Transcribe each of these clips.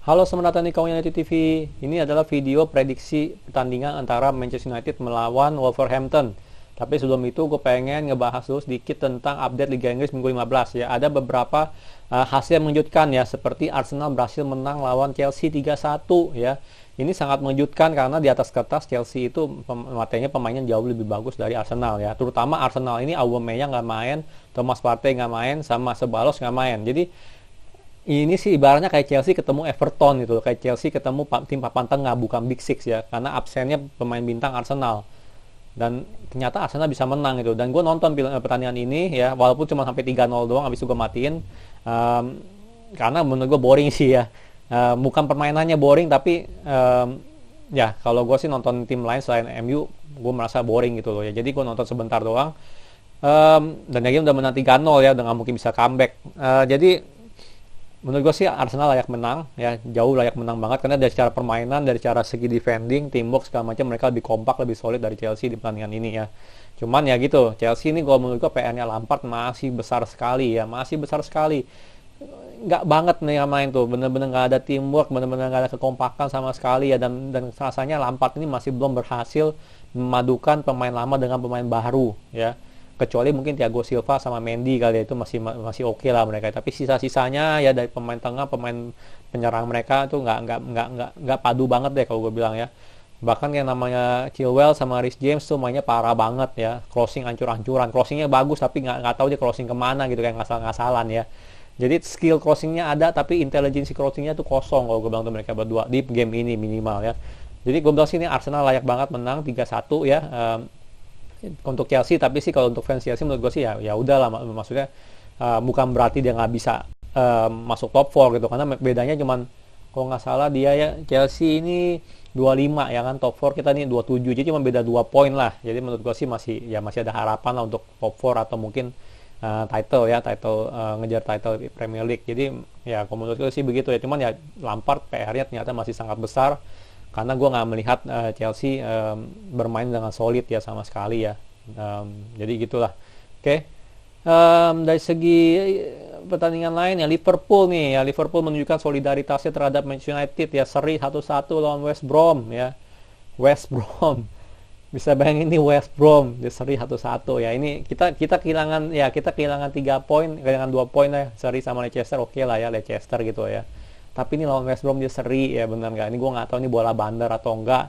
Halo, selamat datang di Kawan United TV. Ini adalah video prediksi pertandingan antara Manchester United melawan Wolverhampton. Tapi sebelum itu gue pengen ngebahas dulu sedikit tentang update Liga Inggris minggu 15 ya. Ada beberapa hasil yang mengejutkan ya, seperti Arsenal berhasil menang lawan Chelsea 3-1 ya. Ini sangat mengejutkan karena di atas kertas Chelsea itu matanya pemainnya jauh lebih bagus dari Arsenal ya. Terutama Arsenal ini Aubameyang nggak main, Thomas Partey nggak main, sama Ceballos nggak main. Jadi ini sih ibaratnya kayak Chelsea ketemu Everton gitu, kayak Chelsea ketemu tim papan tengah bukan Big Six ya, karena absennya pemain bintang Arsenal. Dan ternyata Arsenal bisa menang gitu. Dan gue nonton pertandingan ini ya, walaupun cuma sampai 3-0 doang, habis itu gue matiin. Karena menurut gue boring sih ya. Bukan permainannya boring, tapi ya kalau gue sih nonton tim lain selain MU, gue merasa boring gitu loh ya. Jadi gue nonton sebentar doang. Dan lagi udah menang 3-0 ya, udah nggak mungkin bisa comeback. Jadi menurut gue sih Arsenal layak menang ya, jauh layak menang banget, karena dari secara permainan, dari cara segi defending, teamwork segala macam, mereka lebih kompak, lebih solid dari Chelsea di pertandingan ini ya. Cuman ya gitu, Chelsea ini kalau menurut gue PR-nya Lampard masih besar sekali ya, masih besar sekali. Nggak banget nih yang main tuh, bener-bener nggak ada teamwork, bener-bener nggak ada kekompakan sama sekali ya, dan rasanya Lampard ini masih belum berhasil memadukan pemain lama dengan pemain baru ya, kecuali mungkin Thiago Silva sama Mendy kali ya, itu masih masih oke lah mereka, tapi sisa-sisanya ya dari pemain tengah, pemain penyerang mereka tuh nggak padu banget deh kalau gue bilang ya. Bahkan yang namanya Chilwell sama Reece James tuh mainnya parah banget ya, crossing ancur-ancuran, crossingnya bagus tapi nggak tahu dia crossing kemana gitu, kayak ngasal-ngasalan ya. Jadi skill crossingnya ada, tapi intelijensi crossingnya tuh kosong kalau gue bilang tuh mereka berdua di game ini minimal ya. Jadi gue bilang sih ini Arsenal layak banget menang 3-1 ya. Untuk Chelsea, tapi sih kalau untuk fans Chelsea menurut gue sih ya udahlah, maksudnya bukan berarti dia nggak bisa masuk top 4 gitu, karena bedanya cuman kalau nggak salah dia ya, Chelsea ini 25 ya kan, top 4 kita nih 27, jadi cuma beda 2 poin lah. Jadi menurut gue sih masih ada harapan lah untuk top 4 atau mungkin title ngejar title Premier League. Jadi ya kalau menurut gue sih begitu ya, cuman ya Lampard PR-nya ternyata masih sangat besar, karena gue nggak melihat Chelsea bermain dengan solid ya sama sekali ya. Jadi gitulah. Oke. Dari segi pertandingan lain ya, Liverpool nih ya, Liverpool menunjukkan solidaritasnya terhadap Manchester United ya, seri 1-1 lawan West Brom ya. West Brom, bisa bayangin nih, West Brom di seri 1-1 ya. Ini kita kehilangan 3 poin, kehilangan 2 poin ya, seri sama Leicester, oke lah ya, Leicester gitu ya. Tapi ini lawan West Brom dia seri ya, benar nggak? Ini gue nggak tahu ini bola bandar atau enggak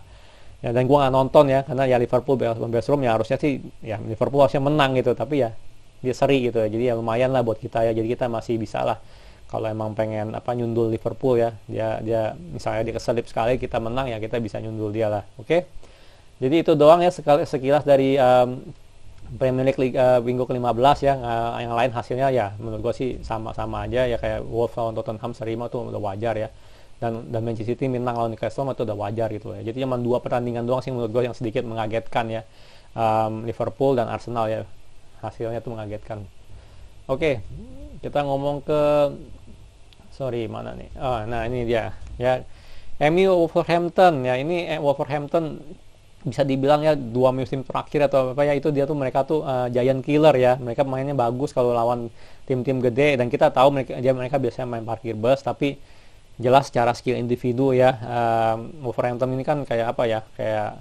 ya, dan gue nggak nonton ya, karena ya Liverpool West Brom ya harusnya sih ya Liverpool harusnya menang gitu, tapi ya dia seri gitu ya. Jadi ya lumayan lah buat kita ya, jadi kita masih bisa lah kalau emang pengen nyundul Liverpool ya, dia misalnya dia keselip sekali kita menang ya, kita bisa nyundul dia lah. Oke. Jadi itu doang ya sekilas dari Premier League minggu ke-15 ya. Yang lain hasilnya ya menurut gue sih sama-sama aja ya, kayak Wolves lawan Tottenham seri tuh udah wajar ya. Dan Manchester City menang lawan Newcastle itu udah wajar gitu ya. Jadi cuma 2 pertandingan doang sih menurut gue yang sedikit mengagetkan ya. Liverpool dan Arsenal ya. Hasilnya tuh mengagetkan. Oke, kita ngomong ke mana nih? Oh, nah ini dia ya. MU Wolverhampton ya, ini Wolverhampton bisa dibilang ya 2 musim terakhir atau apa ya, itu dia tuh, mereka tuh giant killer ya. Mereka mainnya bagus kalau lawan tim-tim gede, dan kita tahu mereka biasanya main parkir bus, tapi jelas secara skill individu ya, Wolverhampton ini kan kayak apa ya, kayak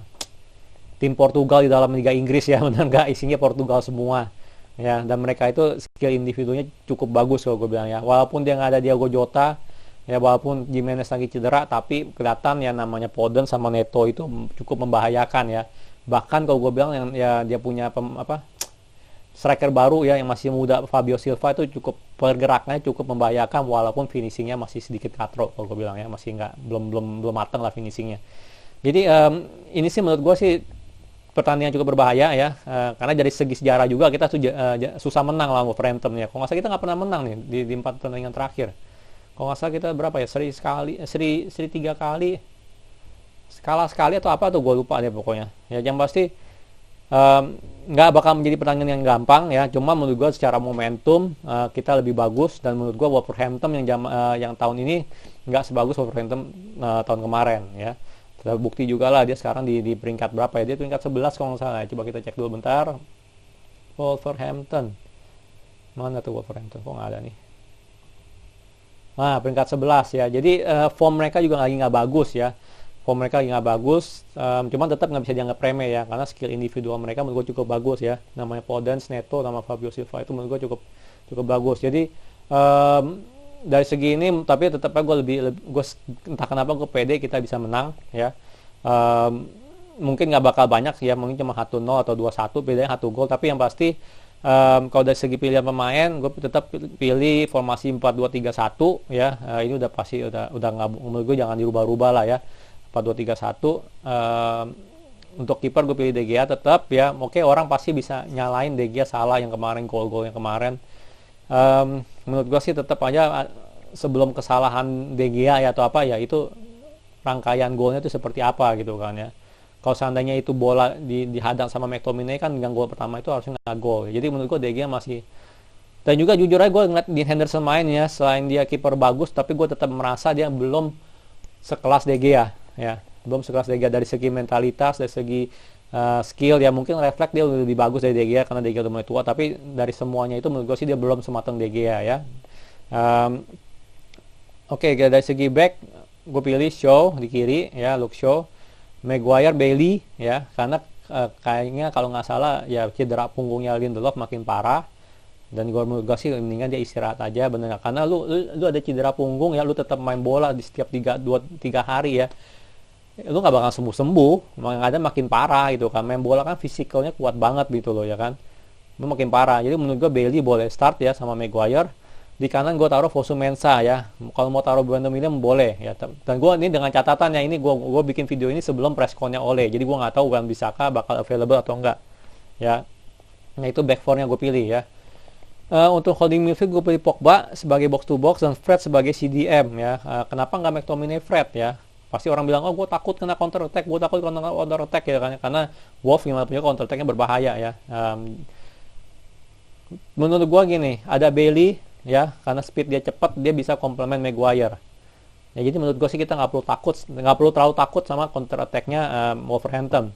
tim Portugal di dalam Liga Inggris ya, benar nggak, isinya Portugal semua ya. Dan mereka itu skill individunya cukup bagus kalau gue bilang ya, walaupun dia nggak ada Diogo Jota ya, walaupun Jimenez lagi cedera, tapi kelihatan ya namanya Foden sama Neto itu cukup membahayakan ya. Bahkan kalau gue bilang yang ya dia punya striker baru ya yang masih muda, Fabio Silva, itu cukup pergerakannya cukup membahayakan, walaupun finishingnya masih sedikit katro kalau gue bilang ya, masih belum matang lah finishingnya. Jadi ini sih menurut gue sih pertandingan cukup berbahaya ya, karena dari segi sejarah juga kita susah menang lawan Wolverhampton ya. Kalau nggak salah kita nggak pernah menang nih di 4 pertandingan terakhir. Kalau nggak salah kita berapa ya, seri 3 kali, kalah sekali atau apa tuh, gue lupa deh pokoknya ya. Yang pasti nggak bakal menjadi pertandingan yang gampang ya, cuma menurut gue secara momentum kita lebih bagus, dan menurut gue Wolverhampton yang tahun ini nggak sebagus Wolverhampton tahun kemarin ya. Terbukti juga lah dia sekarang di peringkat berapa ya, dia peringkat 11 kalau nggak salah ya. Coba kita cek dulu bentar, Wolverhampton mana tuh, Wolverhampton kok nggak ada nih. Nah, peringkat 11 ya. Jadi form mereka juga lagi nggak bagus ya. Form mereka lagi nggak bagus, cuman tetap nggak bisa dianggap remeh ya, karena skill individual mereka menurut gue cukup bagus ya. Namanya Podence, Neto, sama Fabio Silva itu menurut gue cukup cukup bagus. Jadi dari segi ini, tapi tetap gue gue entah kenapa gue pede kita bisa menang ya. Mungkin nggak bakal banyak ya, mungkin cuma 1-0 atau 2-1, bedanya 1 gol, tapi yang pasti kalau dari segi pilihan pemain, gue tetap pilih formasi 4-2-3-1 ya. Ini udah pasti udah nggak, menurut gue jangan dirubah-rubah lah ya. 4-2-3-1. Untuk kiper gue pilih De Gea tetap ya. Oke, orang pasti bisa nyalain De Gea salah yang kemarin, gol-gol yang kemarin. Menurut gue sih tetap aja sebelum kesalahan De Gea ya atau apa ya, itu rangkaian golnya itu seperti apa gitu kan ya. Kalau seandainya itu bola dihadang sama McTominay kan, yang gol pertama itu harusnya nggak gol. Jadi menurut gue De Gea masih, dan juga jujur aja gue ngeliat Dean Henderson main ya, selain dia kiper bagus, tapi gue tetap merasa dia belum sekelas De Gea ya, belum sekelas De Gea dari segi mentalitas, dari segi skill ya. Mungkin refleks dia lebih bagus dari De Gea karena De Gea udah mulai tua, tapi dari semuanya itu menurut gue sih dia belum sematang De Gea ya. Oke, dari segi back gue pilih Shaw di kiri ya, Luke Shaw, Maguire, Bailey ya, karena kayaknya kalau nggak salah ya cedera punggungnya Lindelof makin parah, dan menurut gue sih mendingan dia istirahat aja, bener gak? Karena lu ada cedera punggung ya, lu tetap main bola di setiap 3 hari ya, lu nggak bakal sembuh, yang ada makin parah gitu kan. Main bola kan fisikalnya kuat banget gitu loh ya kan, lu makin parah. Jadi menurut gue Bailey boleh start ya sama Maguire. Di kanan gue taruh Fosu Mensah ya. Kalau mau taruh Brandon Williams boleh ya. Dan gue ini dengan catatan ya, ini gue bikin video ini sebelum press con-nya Ole. Jadi gue nggak tahu Wan Bissaka bakal available atau enggak. Ya. Nah itu back four-nya gue pilih ya. Untuk holding midfield gue pilih Pogba sebagai box to box dan Fred sebagai CDM ya. Kenapa nggak McTominay Fred ya? Pasti orang bilang, oh gue takut kena counter attack, gue takut kena counter attack ya kan. Karena Wolf yang punya counter attack-nya berbahaya ya. Menurut gue gini, ada Bailey ya, karena speed dia cepat, dia bisa komplement Maguire ya. Jadi menurut gue sih kita nggak perlu terlalu takut sama counter attack-nya Wolverhampton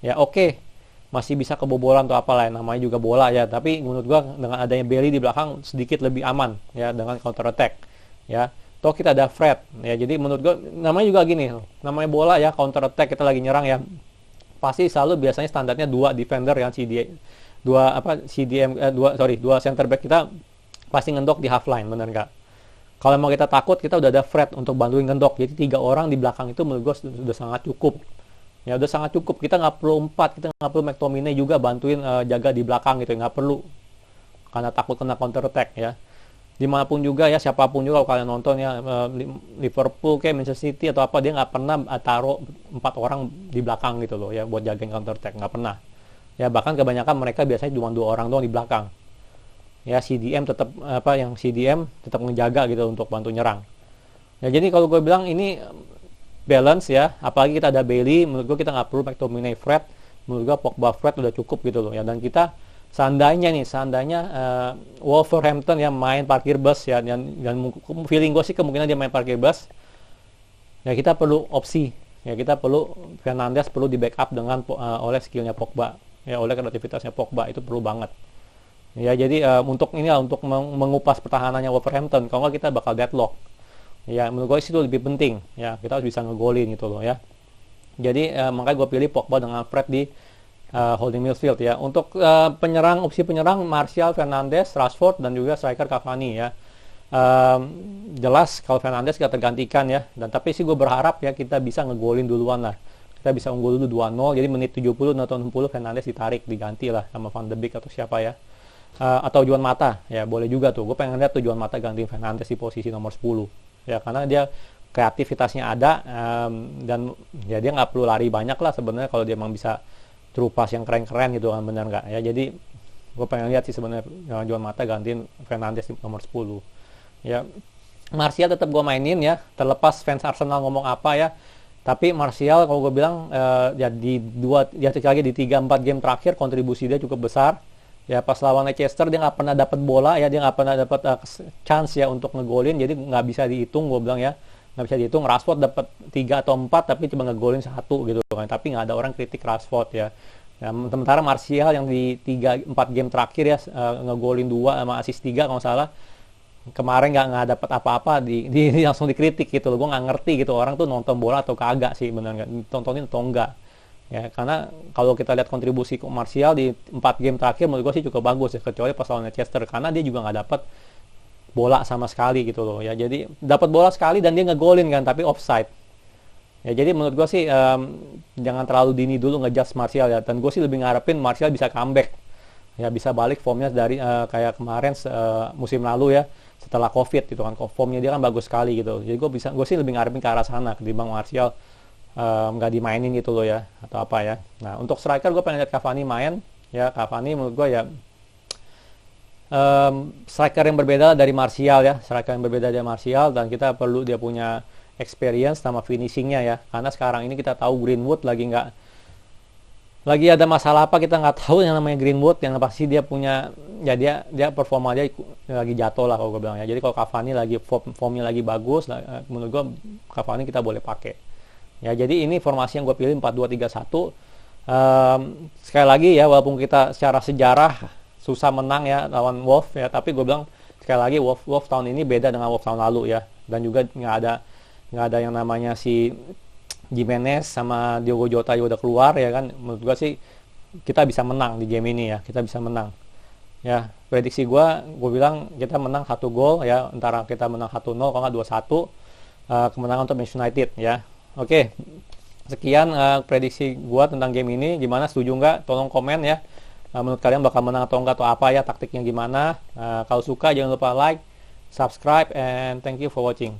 ya. Oke, masih bisa kebobolan atau apalah, namanya juga bola ya, tapi menurut gue dengan adanya Bailey di belakang sedikit lebih aman ya dengan counter attack ya. Toh kita ada Fred ya, jadi menurut gue namanya juga gini, namanya bola ya, counter attack kita lagi nyerang ya, pasti selalu biasanya standarnya 2 defender yang dua center back kita pasti ngendok di half line, bener nggak? Kalau mau kita takut, kita udah ada Fred untuk bantuin ngendok. Jadi 3 orang di belakang itu menurut gue sudah sangat cukup. Ya udah sangat cukup. Kita nggak perlu 4, kita nggak perlu McTominay juga bantuin jaga di belakang gitu, nggak perlu. Karena takut kena counter attack ya. Dimanapun juga ya, siapapun juga kalau kalian nonton ya, Liverpool kayak Manchester City atau apa, dia nggak pernah taruh 4 orang di belakang gitu loh ya buat jagain counter attack, nggak pernah. Ya bahkan kebanyakan mereka biasanya cuma 2 orang doang di belakang. Ya CDM tetap CDM tetap menjaga gitu untuk bantu nyerang. Ya jadi kalau gue bilang ini balance ya, apalagi kita ada Bailey, menurut gue kita nggak perlu McTominay Fred, menurut gue Pogba Fred udah cukup gitu loh ya. Dan kita seandainya Wolverhampton yang main parkir bus ya, dan feeling gue sih kemungkinan dia main parkir bus ya, kita perlu opsi ya, kita perlu Fernandes perlu di backup dengan oleh skillnya Pogba ya, oleh kreativitasnya Pogba, itu perlu banget. Ya jadi untuk mengupas pertahanannya Wolverhampton, kalau nggak kita bakal deadlock. Ya menurut gue itu lebih penting. Ya kita harus bisa ngegolin gitu loh ya. Jadi makanya gue pilih Pogba dengan Fred di holding midfield ya. Untuk opsi penyerang Martial, Fernandes, Rashford dan juga striker Cavani ya. Jelas kalau Fernandes kita tergantikan ya. Dan tapi sih gue berharap ya kita bisa ngegolin duluan lah. Kita bisa unggul dulu 2-0, jadi menit 70 atau 60 Fernandes ditarik, diganti lah sama Van de Beek atau siapa ya. Atau Juan Mata ya, boleh juga tuh. Gue pengen lihat tuh Juan Mata gantiin Fernandes di posisi nomor 10 ya, karena dia kreativitasnya ada, dan ya dia nggak perlu lari banyak lah sebenarnya kalau dia memang bisa terupas yang keren-keren gitu kan, benar nggak ya. Jadi gue pengen lihat sih sebenarnya Juan Mata gantiin Fernandes di nomor 10 ya. Martial tetap gue mainin ya, terlepas fans Arsenal ngomong apa ya, tapi Martial kalau gue bilang ya di 3-4 game terakhir kontribusi dia cukup besar. Ya pas lawan Leicester dia nggak pernah dapat bola ya, dia nggak pernah dapat chance ya untuk ngegolin, jadi nggak bisa dihitung, gue bilang ya, nggak bisa dihitung. Rashford dapat 3 atau 4 tapi cuma ngegolin 1 gitu kan, tapi nggak ada orang kritik Rashford ya. Sementara Martial yang di 3-4 game terakhir ya ngegolin 2 sama assist 3 kalau nggak salah, kemarin nggak dapat apa-apa di langsung dikritik gitu loh. Gue nggak ngerti gitu orang tuh nonton bola atau kagak sih, bener nggak tontonin atau enggak ya, karena kalau kita lihat kontribusi Martial di 4 game terakhir menurut gue sih cukup bagus ya, kecuali pas lawan Leicester karena dia juga nggak dapat bola sama sekali gitu loh ya. Jadi dapat bola sekali dan dia ngegolin kan, tapi offside ya. Jadi menurut gue sih jangan terlalu dini dulu ngejudge Martial ya, dan gue sih lebih ngarepin Martial bisa comeback ya, bisa balik formnya dari kayak kemarin musim lalu ya, setelah Covid gitu kan, formnya dia kan bagus sekali gitu. Jadi gue sih lebih ngarepin ke arah sana ketimbang Martial nggak dimainin gitu loh ya, atau apa ya. Nah untuk striker gue pengen lihat Cavani main ya. Cavani menurut gue ya striker yang berbeda dari Martial ya, striker yang berbeda dari Martial, dan kita perlu dia punya experience sama finishingnya ya, karena sekarang ini kita tahu Greenwood lagi ada masalah apa kita nggak tahu yang namanya Greenwood, yang pasti dia punya ya, dia performa dia lagi jatuh lah kalau gue bilang ya. Jadi kalau Cavani lagi formnya lagi bagus, menurut gue Cavani kita boleh pakai ya. Jadi ini formasi yang gue pilih 4-2-3-1. Sekali lagi ya, walaupun kita secara sejarah susah menang ya lawan Wolves ya, tapi gue bilang sekali lagi Wolves tahun ini beda dengan Wolves tahun lalu ya, dan juga nggak ada yang namanya si Jimenez sama Diogo Jota juga udah keluar ya kan. Menurut gue sih kita bisa menang di game ini ya, kita bisa menang ya. Prediksi gue bilang kita menang 1 gol ya, antara kita menang 1-0 kalau nggak 2-1, kemenangan untuk Manchester United ya. Oke, sekian prediksi gue tentang game ini. Gimana, setuju nggak? Tolong komen ya. Menurut kalian bakal menang atau enggak, atau apa ya taktiknya gimana. Kalau suka jangan lupa like, subscribe, and thank you for watching.